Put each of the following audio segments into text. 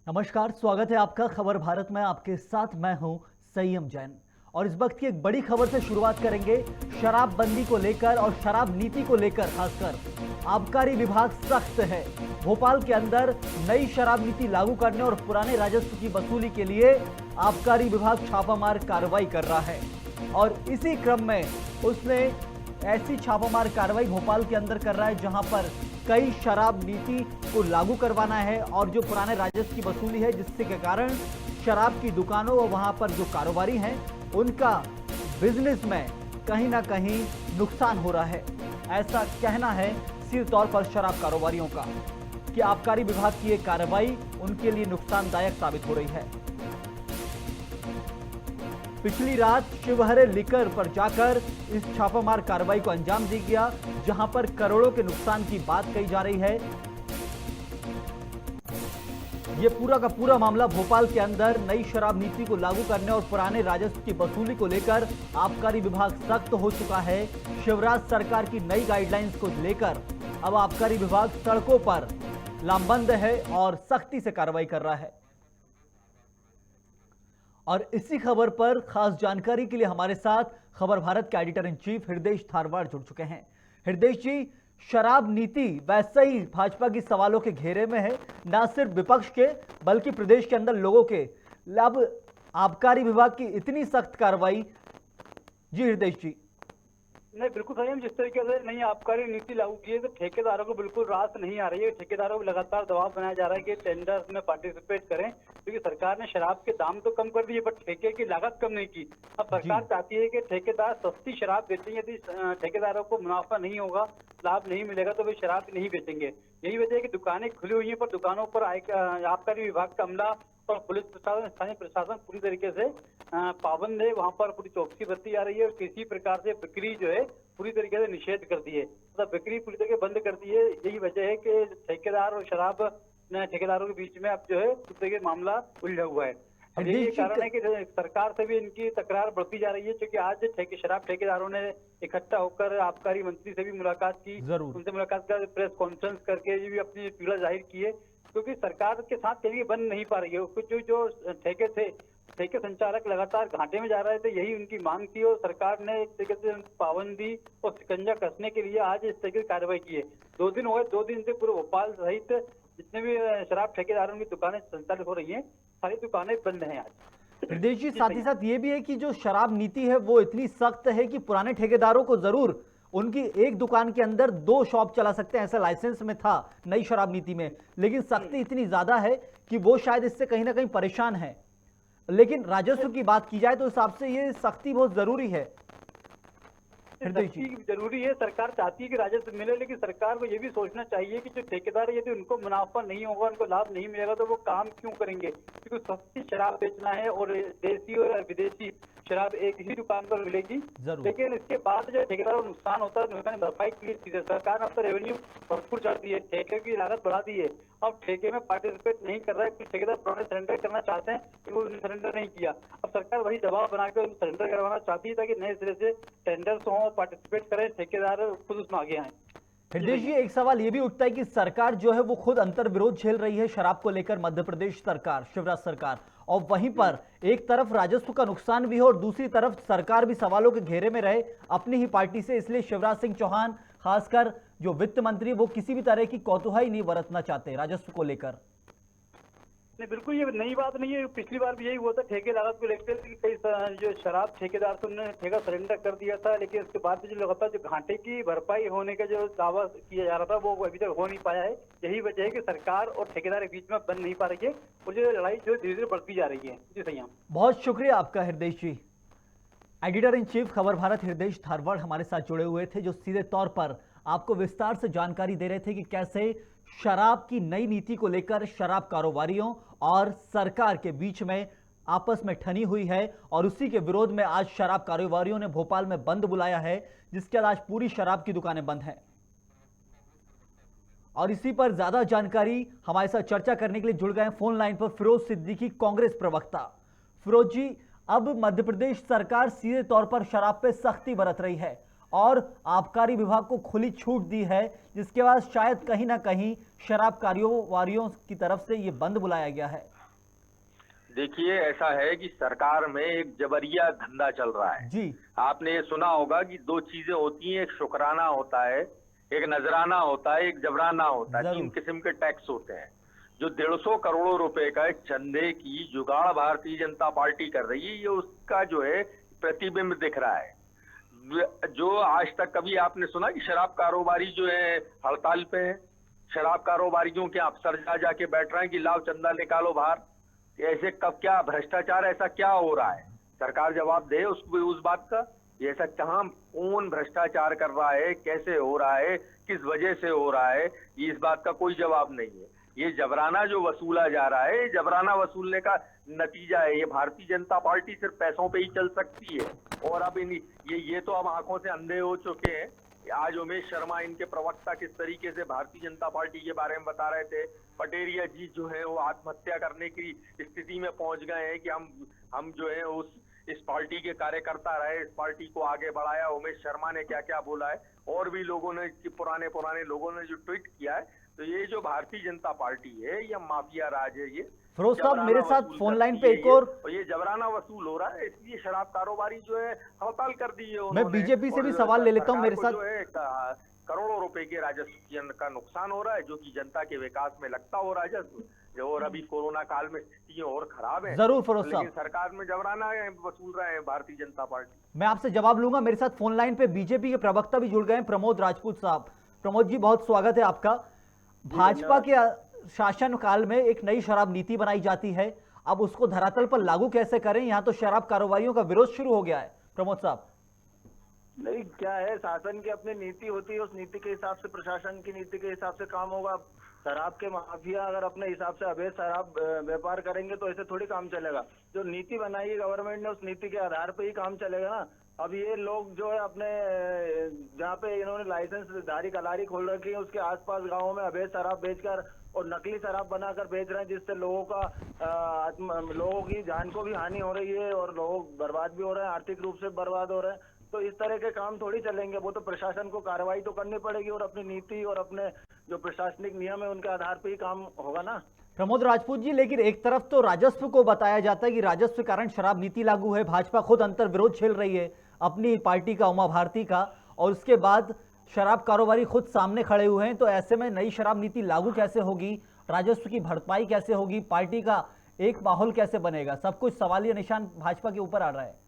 नमस्कार, स्वागत है आपका खबर भारत में। आपके साथ मैं हूं संयम जैन और इस वक्त की एक बड़ी खबर से शुरुआत करेंगे। शराबबंदी को लेकर और शराब नीति को लेकर खासकर आबकारी विभाग सख्त है। भोपाल के अंदर नई शराब नीति लागू करने और पुराने राजस्व की वसूली के लिए आबकारी विभाग छापामार कार्रवाई कर रहा है और इसी क्रम में उसने ऐसी छापामार कार्रवाई भोपाल के अंदर कर रहा है जहां पर कई शराब नीति को लागू करवाना है और जो पुराने राजस्व की वसूली है जिससे के कारण शराब की दुकानों और वहां पर जो कारोबारी हैं उनका बिजनेस में कहीं ना कहीं नुकसान हो रहा है। ऐसा कहना है सीधे तौर पर शराब कारोबारियों का कि आबकारी विभाग की ये कार्रवाई उनके लिए नुकसानदायक साबित हो रही है। पिछली रात शिवहरे लिकर पर जाकर इस छापामार कार्रवाई को अंजाम दी गया जहां पर करोड़ों के नुकसान की बात कही जा रही है। यह पूरा का पूरा मामला भोपाल के अंदर नई शराब नीति को लागू करने और पुराने राजस्व की वसूली को लेकर आबकारी विभाग सख्त हो चुका है। शिवराज सरकार की नई गाइडलाइंस को लेकर अब आबकारी विभाग सड़कों पर लामबंद है और सख्ती से कार्रवाई कर रहा है। और इसी खबर पर खास जानकारी के लिए हमारे साथ खबर भारत के एडिटर इन चीफ हृदय धारवाड़ जुड़ चुके हैं। हृदय जी, शराब नीति वैसे ही भाजपा की सवालों के घेरे में है, ना सिर्फ विपक्ष के बल्कि प्रदेश के अंदर लोगों के। अब आबकारी विभाग की इतनी सख्त कार्रवाई। जी हृदय जी। नहीं, बिल्कुल सही। हम जिस तरीके से नई आबकारी नीति लागू की है तो ठेकेदारों को बिल्कुल राहत नहीं आ रही है। ठेकेदारों को लगातार दबाव बनाया जा रहा है कि टेंडर में पार्टिसिपेट करें, क्योंकि सरकार ने शराब के दाम तो कम कर दिए पर ठेके की लागत कम नहीं की। अब सरकार चाहती है कि ठेकेदार सस्ती शराब बेचें। यदि ठेकेदारों को मुनाफा नहीं होगा, लाभ नहीं मिलेगा तो वे शराब नहीं बेचेंगे। यही वजह है कि दुकानें खुली हुई हैं पर दुकानों पर आबकारी विभाग का अमला और पुलिस प्रशासन, स्थानीय प्रशासन पूरी तरीके से पाबंद है। वहां पर पूरी चौकसी बरती जा रही है और किसी प्रकार से बिक्री जो है पूरी तरीके से निषेध कर दी है, मतलब बिक्री पूरी तरीके बंद कर दी है। यही वजह है कि ठेकेदार और शराब ठेकेदारों के बीच में अब जो है पूरी तरीके मामला उलझा हुआ है। अब यही कारण है कि सरकार से भी इनकी तकरार बढ़ती जा रही है, क्योंकि आज शराब ठेकेदारों ने इकट्ठा होकर आबकारी मंत्री से भी मुलाकात की, उनसे मुलाकात कर प्रेस कॉन्फ्रेंस करके भी अपनी पीड़ा जाहिर की है, क्योंकि सरकार के साथ कहीं बन नहीं पा रही है। कुछ जो ठेके संचालक लगातार घाटे में जा रहे थे, यही उनकी मांग थी और सरकार ने एक तरीके से पाबंदी और शिकंजा कसने के लिए आज इस तरीके की कार्रवाई की है। 2 दिन हुए, 2 दिन से पूरे भोपाल सहित जितने भी शराब ठेकेदारों की दुकानें संचालित हो रही हैं, सारी दुकानें बंद हैं आज। हृदय जी, साथ ही साथ ये भी है कि जो शराब नीति है वो इतनी सख्त है कि पुराने ठेकेदारों को जरूर उनकी एक दुकान के अंदर 2 शॉप चला सकते हैं, ऐसा लाइसेंस में था नई शराब नीति में, लेकिन सख्ती इतनी ज्यादा है कि वो शायद इससे कहीं ना कहीं परेशान है। लेकिन राजस्व की बात की जाए तो हिसाब से ये सख्ती बहुत जरूरी है। जरूरी है, सरकार चाहती है कि राजस्व मिले, लेकिन सरकार को यह भी सोचना चाहिए कि जो ठेकेदार यदि उनको मुनाफा नहीं होगा, उनको लाभ नहीं मिलेगा तो वो काम क्यों करेंगे, क्योंकि सस्ती शराब बेचना है और देसी और विदेशी शराब एक ही दुकान पर मिलेगी। लेकिन इसके बाद जो ठेकेदारों को नुकसान होता है, नुकसान भरपाई के लिए सरकार ने अब तो रेवेन्यू भरपूर चाहती है, ठेके की लागत बढ़ा दी है। अब ठेके में पार्टिसिपेट नहीं कर रहा है, कुछ ठेकेदार पुराने सरेंडर करना चाहते हैं कि वो सरेंडर नहीं किया। अब सरकार वही दबाव बनाकर उनको सरेंडर करवाना चाहती है ताकि नए सिरे से टेंडर्स हों, पार्टिसिपेट करें, ठेकेदार खुद उसमें आगे आए। हृदय जी, एक सवाल ये भी उठता है कि सरकार जो है वो खुद अंतर विरोध झेल रही है शराब को लेकर, मध्य प्रदेश सरकार, शिवराज सरकार, और वहीं पर एक तरफ राजस्व का नुकसान भी हो और दूसरी तरफ सरकार भी सवालों के घेरे में रहे अपनी ही पार्टी से। इसलिए शिवराज सिंह चौहान, खासकर जो वित्त मंत्री, वो किसी भी तरह की कौतूहली नहीं बरतना चाहते राजस्व को लेकर। नहीं, बिल्कुल ये नई बात नहीं है। पिछली बार भी यही हुआ था ठेके लागत को लेकर, कई जो शराब ठेकेदार थे उन्होंने ठेका सरेंडर कर दिया था, लेकिन उसके बाद जो लगातार जो घाटे की भरपाई होने का जो दावा किया जा रहा था वो अभी तक हो नहीं पाया है। यही वजह है कि सरकार और ठेकेदार के बीच में बन नहीं पा रही है और जो लड़ाई जो धीरे धीरे बढ़ती जा रही है। जी सही। बहुत शुक्रिया आपका हृदय जी। एडिटर इन चीफ खबर भारत हृदय धारवाड़ हमारे साथ जुड़े हुए थे, जो सीधे तौर पर आपको विस्तार से जानकारी दे रहे थे कि कैसे शराब की नई नीति को लेकर शराब कारोबारियों और सरकार के बीच में आपस में ठनी हुई है और उसी के विरोध में आज शराब कारोबारियों ने भोपाल में बंद बुलाया है, जिसके बाद आज पूरी शराब की दुकानें बंद हैं। और इसी पर ज्यादा जानकारी हमारे साथ चर्चा करने के लिए जुड़ गए फोन लाइन पर फिरोज सिद्दीकी, कांग्रेस प्रवक्ता। फिरोज जी, अब मध्य प्रदेश सरकार सीधे तौर पर शराब पे सख्ती बरत रही है और आबकारी विभाग को खुली छूट दी है, जिसके बाद शायद कहीं ना कहीं शराब कारोबारियों की तरफ से ये बंद बुलाया गया है। देखिए, ऐसा है कि सरकार में एक जबरिया धंधा चल रहा है। जी। आपने ये सुना होगा कि दो चीजें होती हैं, एक शुक्राना होता है, एक नजराना होता है, एक जबराना होता है। तीन जरूर। किस्म के टैक्स होते हैं। जो 150 करोड़ रुपए का चंदे की जुगाड़ भारतीय जनता पार्टी कर रही है, ये उसका जो है प्रतिबिंब दिख रहा है। जो आज तक कभी आपने सुना कि शराब कारोबारी जो है हड़ताल पे है? शराब कारोबारियों के अफसर जाके बैठ रहे हैं कि लाओ चंदा निकालो बाहर। ऐसे कब, क्या भ्रष्टाचार ऐसा क्या हो रहा है? सरकार जवाब दे उस बात का। ये ऐसा कहाँ, कौन भ्रष्टाचार कर रहा है, कैसे हो रहा है, किस वजह से हो रहा है, ये इस बात का कोई जवाब नहीं है। ये जबराना जो वसूला जा रहा है, जबराना वसूलने का नतीजा है। ये भारतीय जनता पार्टी सिर्फ पैसों पे ही चल सकती है। और अब ये तो अब आंखों से अंधे हो चुके हैं। आज उमेश शर्मा इनके प्रवक्ता किस तरीके से भारतीय जनता पार्टी के बारे में बता रहे थे। पटेरिया जी जो है वो आत्महत्या करने की स्थिति में पहुंच गए हैं कि हम जो है इस पार्टी के कार्यकर्ता रहे, इस पार्टी को आगे बढ़ाया। उमेश शर्मा ने क्या क्या बोला है, और भी लोगों ने, पुराने लोगों ने जो ट्वीट किया है। तो ये जो भारतीय जनता पार्टी है, ये माफिया राज है। ये फिरोज साहब मेरे साथ फोन लाइन पे एक और ये जबराना वसूल हो रहा है, इसलिए शराब कारोबारी जो है हड़ताल कर दी है उन्होंने। मैं बीजेपी से भी सवाल ले लेता हूं। मेरे साथ जो है करोड़ों रुपए के राजस्व का नुकसान हो रहा है, जो कि जनता के विकास में लगता हो राजस्व। और अभी कोरोना काल में स्थितियां और खराब है। जरूर फिरोज साहब, लेकिन सरकार में जबराना वसूल रहे हैं भारतीय जनता पार्टी। मैं आपसे जवाब लूंगा। मेरे साथ फोन लाइन पे बीजेपी के प्रवक्ता भी जुड़ गए हैं, प्रमोद राजपूत साहब। प्रमोद जी, बहुत स्वागत है आपका। भाजपा के शासन काल में एक नई शराब नीति बनाई जाती है, अब उसको धरातल पर लागू कैसे करें? यहाँ तो शराब कारोबारियों का विरोध शुरू हो गया है। प्रमोद साहब, नहीं, क्या है, शासन की अपनी नीति होती है, उस नीति के हिसाब से, प्रशासन की नीति के हिसाब से काम होगा। शराब के माफिया अगर अपने हिसाब से अवैध शराब व्यापार करेंगे तो ऐसे थोड़ी काम चलेगा। जो नीति बनाई है गवर्नमेंट ने, उस नीति के आधार पर ही काम चलेगा ना। अब ये लोग जो है अपने जहाँ पे इन्होंने लाइसेंस धारी कलारी खोल रखी है, उसके आसपास गाँवों में अवैध शराब बेचकर और नकली शराब बनाकर बेच रहे हैं, जिससे लोगों की जान को भी हानि हो रही है और लोग बर्बाद भी हो रहे हैं, आर्थिक रूप से बर्बाद हो रहे हैं। तो इस तरह के काम थोड़ी चलेंगे। वो तो प्रशासन को कार्रवाई तो करनी पड़ेगी और अपनी नीति और अपने जो प्रशासनिक नियम है उनके आधार पर ही काम होगा ना। प्रमोद राजपूत जी, लेकिन एक तरफ तो राजस्व को बताया जाता है कि राजस्व के कारण शराब नीति लागू है, भाजपा खुद अंतर विरोध झेल रही है अपनी पार्टी का, उमा भारती का, और उसके बाद शराब कारोबारी खुद सामने खड़े हुए हैं। तो ऐसे में नई शराब नीति लागू कैसे होगी, राजस्व की भरपाई कैसे होगी, पार्टी का एक माहौल कैसे बनेगा? सब कुछ सवालिया निशान भाजपा के ऊपर आ रहा है।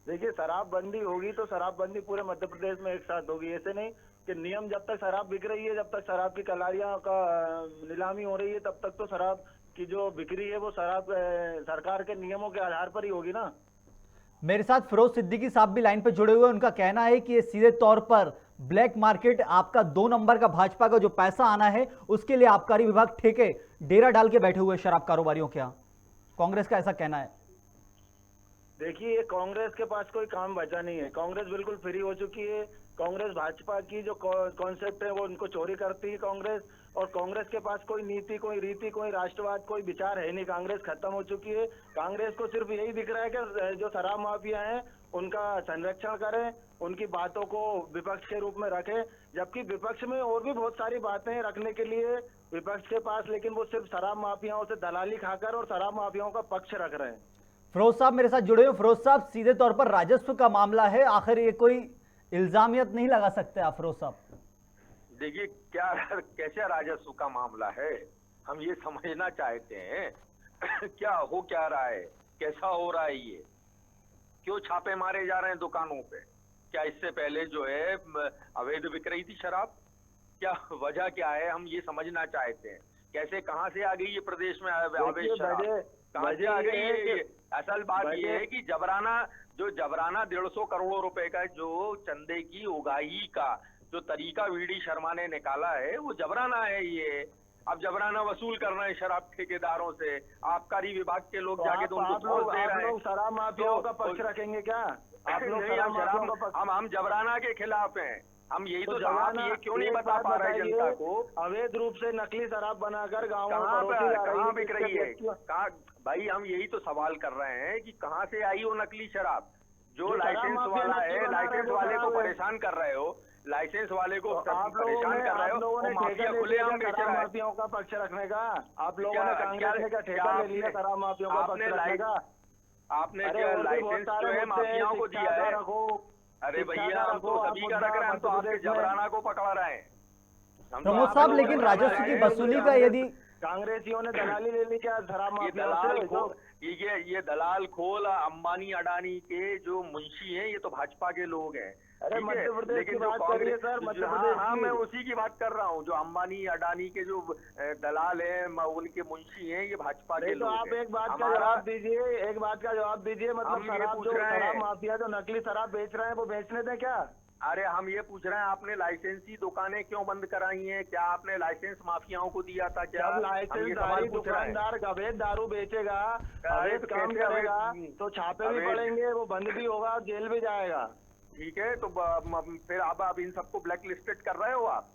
देखिए, शराबबंदी होगी तो शराबबंदी पूरे मध्य प्रदेश में एक साथ होगी। ऐसे नहीं कि नियम, जब तक शराब बिक रही है, जब तक शराब की कलारियां का नीलामी हो रही है, तब तक तो शराब की जो बिक्री है वो सरकार के नियमों के आधार पर ही होगी ना। मेरे साथ फिरोज सिद्दीकी साहब भी लाइन पे जुड़े हुए हैं। उनका कहना है कि ये सीधे तौर पर ब्लैक मार्केट, आपका 2 नंबर का भाजपा का जो पैसा आना है उसके लिए आबकारी विभाग ठेके डेरा डाल के बैठे हुए शराब कारोबारियों के यहाँ, कांग्रेस का ऐसा कहना है। देखिए, कांग्रेस के पास कोई काम बचा नहीं है। कांग्रेस बिल्कुल फ्री हो चुकी है। कांग्रेस भाजपा की जो कॉन्सेप्ट है वो उनको चोरी करती है कांग्रेस। और कांग्रेस के पास कोई नीति, कोई रीति, कोई राष्ट्रवाद, कोई विचार है नहीं। कांग्रेस खत्म हो चुकी है। कांग्रेस को सिर्फ यही दिख रहा है कि जो शराब माफिया हैं उनका संरक्षण करें, उनकी बातों को विपक्ष के रूप में रखें, जबकि विपक्ष में और भी बहुत सारी बातें रखने के लिए विपक्ष के पास, लेकिन वो सिर्फ शराब माफियाओं से दलाली खाकर और शराब माफियाओं का पक्ष रख रहे हैं। फिरोज साहब मेरे साथ जुड़े हुए। फिरोज साहब, सीधे तौर पर राजस्व का मामला है, आखिर ये कोई इल्जामियत नहीं लगा सकते आप फिरोज साहब? देखिए, कैसे राजस्व का मामला है, हम ये समझना चाहते हैं। क्या रहा है, कैसा हो रहा है, ये क्यों छापे मारे जा रहे हैं दुकानों पे? क्या इससे पहले जो है अवैध बिक रही थी शराब? क्या वजह क्या है, हम ये समझना चाहते हैं। कैसे, कहां से आ गई ये प्रदेश में अवैध शराब, कहां से आ गई है? असल बात ये है कि जबराना 150 करोड़ रुपए का जो चंदे की उगाही का जो तरीका वीडी शर्मा ने निकाला है, वो जबराना है। ये अब जबराना वसूल कर रहे हैं शराब ठेकेदारों से। आबकारी विभाग के लोग जाके तो उनको घूस दे रहे हैं। शराब माफियाओं का पक्ष रखेंगे क्या आप लोग? हम जबराना के खिलाफ हैं। हम यही तो ये क्यों नहीं बता पा रहे जनता को? अवैध रूप से नकली शराब बनाकर गाँव कहाँ बिक रही है? कहाँ भाई, हम यही तो सवाल कर रहे हैं कि कहाँ से आई वो नकली शराब? जो लाइसेंस वाला है, लाइसेंस वाले को परेशान कर रहे हो, लाइसेंस वाले को तो आप लोगों परेशान कर रहे हो, लोगों ने वो माफिया ठेका ले खुलेआम लिया बेच शराब रहा है। माफियाओं का पक्ष रखने का। आप लोगों क्या- ने कांग्रेस ने क्या ठेका ले आपने- लिया शराब माफियाओं का पक्ष आपने रखने का? आपने अरे क्या और भी बहुत लाइसेंस सारे जो है मुद्दे हैं, माफियाओं को शिक्षा दिया का है? रखो, अरे शिक्षा भैया का हम रखो, तो आप सभी का मुद्दा रख रहे हैं, हम तो मध्य आपके प्रदेश में। जबराना को पकड़ा रहे हैं। हम तो प्रमोद आप साहब, लोगों लेकिन को राजस्व पकड़ा की रहे हैं। वसूली का यदि कांग्रेसियों ने दलाली ले ली क्या शराब ये माफियाओं दलाल से? खोल, ये दलाल खोल अंबानी अडानी के जो मुंशी हैं, ये तो भाजपा के लोग हैं। अरे ठीक है? मध्य प्रदेश लेकिन की जो बात कांग्रेस- करिए सर, मध्य हाँ, प्रदेश हाँ, की। मैं उसी की बात कर रहा हूँ। जो अंबानी अडानी के जो दलाल हैं, उनके मुंशी हैं, ये भाजपा के नहीं तो लोग आप हैं। एक बात का हमारा- जवाब दीजिए, एक बात का जवाब दीजिए। मतलब हम ये शराब पूछ जो रहे हैं। शराब माफिया जो नकली शराब बेच रहे हैं वो बेचने दें क्या? अरे हम ये पूछ रहे हैं, आपने लाइसेंसी दुकानें क्यों बंद कराई हैं? क्या आपने लाइसेंस माफियाओं को दिया था क्या? जब हम ये लाइसेंसधारी सवाल पूछ रहे हैं। दुकानदार अवैध दारू बेचेगा, अरे अवैध तो काम कैसे अवैध- करेगा, तो छापे भी अवैध- पड़ेंगे, वो बंद भी होगा और जेल भी जाएगा। ठीक है, तो फिर आप इन सबको ब्लैक लिस्टेड कर रहे हो आप?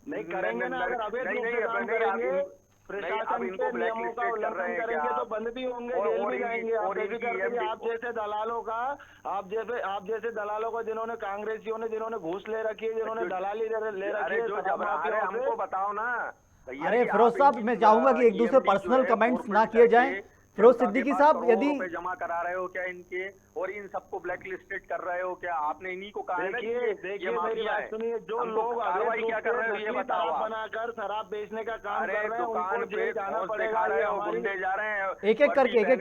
नहीं करेंगे ना, अगर अवैध रूप से काम नहीं, करेंगे, आप प्रशासन इनको के ब्लैक नियमों का लिस्टेड कर रहे उल्लंघन हैं करेंगे क्या? तो बंद भी होंगे, और- जेल और भी इनकी- जाएंगे। आप और बेफिक्र इनकी रहिए, EMD आप जैसे दलालों का, आप जैसे दलालों का जिन्होंने कांग्रेसियों ने जिन्होंने घूस ले रखी है, जिन्होंने दलाली ले रखी अरे है जो शराब अरे माफियाओं हमको से। बताओ ना भैया अरे कि फिरोज आप साहब, इनकी मैं चाहूंगा कि एक दूसरे EMD जो पर्सनल है, कमेंट्स ना forfeit किए जाएं। करके फिरोज जनता के सिद्दीकी पास साहब, करोड़ों यदि रुपए जमा करा रहे हो क्या इनके, और इन सबको ब्लैक लिस्टेड कर रहे हो क्या? आपने इन्हीं को कहा है ना कि देखिए ये मेरी माफिया बात है। सुनिए, जो हमको लोग अवैध कार्रवाई रूप क्या से कर रहे हो ये नकली बताओ शराब आप। बनाकर शराब बेचने का काम अरे कर रहे हैं, दुकान उनको पे जेल जाना पहुंच पड़ेगा। दिखा रहे ये हो, हमारी गुंडे जा रहे हैं एक एक करके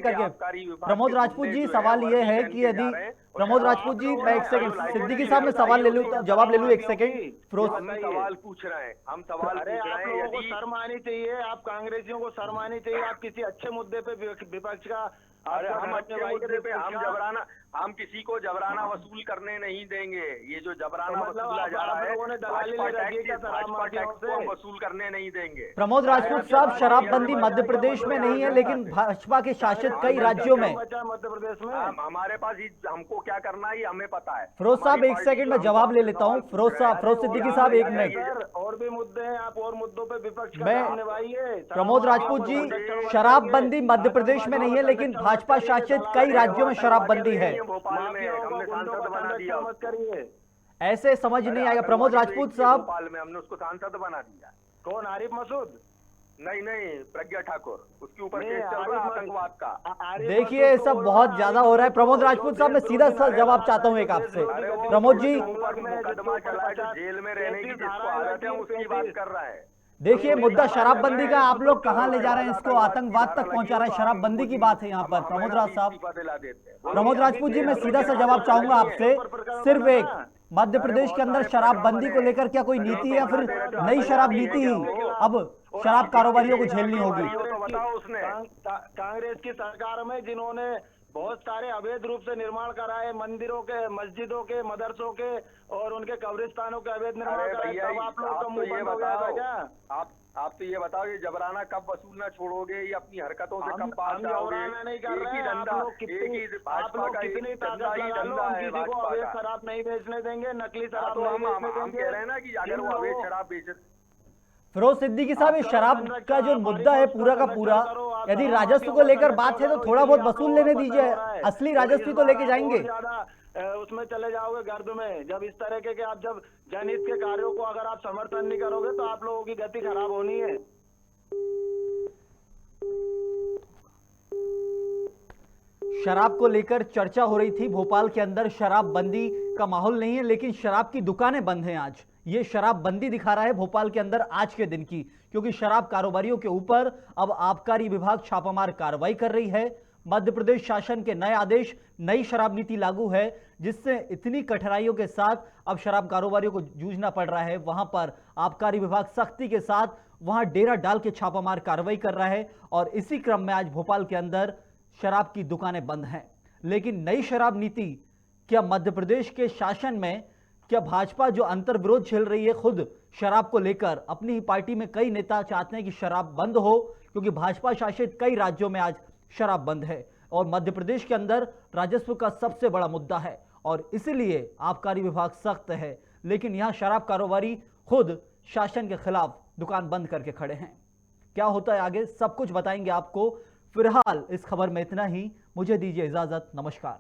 प्रमोद राजपूत जी सवाल ये है कि यदि प्रमोद राजपूत जी, मैं एक सेकंड सिद्दीकी साहब मैं सवाल ले लूं, जवाब ले लूं एक सेकंड। फिरोज हम सवाल पूछ रहे हैं, हम सवाल अरे पूछ आप रहे हैं। लोगों को यदि शर्म आनी चाहिए, आप कांग्रेसियों को शर्म आनी चाहिए। आप किसी अच्छे मुद्दे पे विपक्ष का अरे आपका हम धर्म अच्छे निभाइए, मुद्दे पे विपक्ष हम का। जबराना, हम किसी को जबराना वसूल करने नहीं देंगे। ये जो जबराना तो मतलब वसूला जा रहा आप है, लोगों ने दलाली ले रखी है क्या शराब भाजपा माफियाओं टैक्स को हम से? वसूल करने नहीं देंगे। प्रमोद राजपूत साहब, शराबबंदी मध्य प्रदेश में नहीं है, लेकिन भाजपा के शासित कई राज्यों में। बचा मध्य प्रदेश में। हमारे पास हमको क्या करना है ये हमें पता है। फिरोज साहब, हमारी एक पार्टी सेकंड जो में हम जवाब ले आपसे लेता हूं। सवाल पूछ फिरोज रहे हैं। साहब, फिरोज सिद्दीकी साहब, एक मिनट। सर और भी मुद्दे हैं, आप और मुद्दों पे विपक्ष का मैं- काम निभाइए। प्रमोद राजपूत जी, शराबबंदी मध्य प्रदेश में नहीं है, लेकिन भाजपा शासित कई राज्यों में शराबबंदी है। भोपाल में हमने सांसद बना दिया मत करिए। ऐसे समझ नहीं आएगा। प्रमोद राजपूत साहब, भोपाल में हमने उसको सांसद बना दिया। कौन? आरिफ मसूद? नहीं नहीं, प्रज्ञा ठाकुर, उसके ऊपर नहीं, केस चल रहा है आरिफ आतंकवाद का। आरिफ देखिए मसूद ये तो सब बोलो बहुत ना, ज्यादा आरिफ हो रहा है। मसूद प्रमोद तो राजपूत साहब, मैं जो सीधा देश सा विरोधी जवाब चाहता हूं नारा एक है, आपसे। जो अरे देश वो प्रमोद जी, विरोधी ऊपर में मुकदमा जिसको चला है, जो 50 जेल में रहने की 33 जिसको धाराएं आदत है, लगी, उसकी 33 बात कर रहा है। देखिए मुद्दा शराबबंदी का आप लोग कहां ले करोड़ जा रहे हैं इसको? आतंकवाद की आतंकवाद धारा तक पहुंचा लगी रहे तो हैं। आप शराबबंदी की उनको बात है यहाँ पर। हमें प्रमोद ना राज भी साहब, इस्तीफा दिला देते हैं। प्रमोद राजपूत जी, मैं सीधा सा जवाब चाहूंगा आपसे। सिर्फ एक, मध्य प्रदेश के अंदर शराबबंदी को लेकर क्या कोई नीति है या फिर नई शराब नीति ही अब शराब कारोबारियों को झेलनी होगी? तो बताओ उसने। कांग्रेस की सरकार में जिन्होंने बहुत सारे अवैध रूप से निर्माण कराए, मंदिरों के, मस्जिदों के, मदरसों के और उनके कब्रिस्तानों के अवैध निर्माण अरे कराए, भैया, तब आप लोग का आप तो मुंह ये बंद हो गया था बताओ, क्या? आप तो ये बताओ, ये जबराना कब वसूलना छोड़ोगे? ये अपनी हरकतों से हम कब बात आओगे? जबराना नहीं कर एक रहे ही हैं। आप धंधा, लोग कितनी एक ही भाजपा का कितनी एक ताकत धंधा ही लगा लो, धंधा हम है किसी को भाजपा अवैध का। शराब नहीं बेचने देंगे, नकली हाँ, शराब तो नहीं हम बेचने कह देंगे। रहे हैं ना कि अगर वो अवैध शराब बेच, फिरोज सिद्दीकी साहब, ये शराब का जो मुद्दा है पूरा का पूरा, यदि राजस्व को लेकर बात है तो थोड़ा बहुत वसूल लेने दीजिए। असली राजस्व तो लेके जाएंगे। उसमें चले जाओगे गर्द में। जब इस तरह के आप जब जनहित के कार्यों को अगर आप समर्थन नहीं करोगे तो आप लोगों की गति खराब होनी है। शराब को लेकर चर्चा हो रही थी। भोपाल के अंदर शराबबंदी का माहौल नहीं है, लेकिन शराब की दुकानें बंद हैं आज। ये शराबबंदी दिखा रहा है भोपाल के अंदर आज के दिन की, क्योंकि शराब कारोबारियों के ऊपर अब आबकारी विभाग छापामार कार्रवाई कर रही है। मध्य प्रदेश शासन के नए आदेश, नई शराब नीति लागू है, जिससे इतनी कठिनाइयों के साथ अब शराब कारोबारियों को जूझना पड़ रहा है। वहां पर आबकारी विभाग सख्ती के साथ वहां डेरा डाल के छापामार कार्रवाई कर रहा है, और इसी क्रम में आज भोपाल के अंदर शराब की दुकानें बंद हैं। लेकिन नई शराब नीति, क्या मध्य प्रदेश के शासन में क्या भाजपा जो अंतर्विरोध झेल रही है खुद शराब को लेकर, अपनी ही पार्टी में कई नेता चाहते हैं कि शराब बंद हो, क्योंकि भाजपा शासित कई राज्यों में आज शराब बंद है और मध्य प्रदेश के अंदर राजस्व का सबसे बड़ा मुद्दा है और इसीलिए आबकारी विभाग सख्त है। लेकिन यहां शराब कारोबारी खुद शासन के खिलाफ दुकान बंद करके खड़े हैं। क्या होता है आगे, सब कुछ बताएंगे आपको। फिलहाल इस खबर में इतना ही। मुझे दीजिए इजाजत। नमस्कार।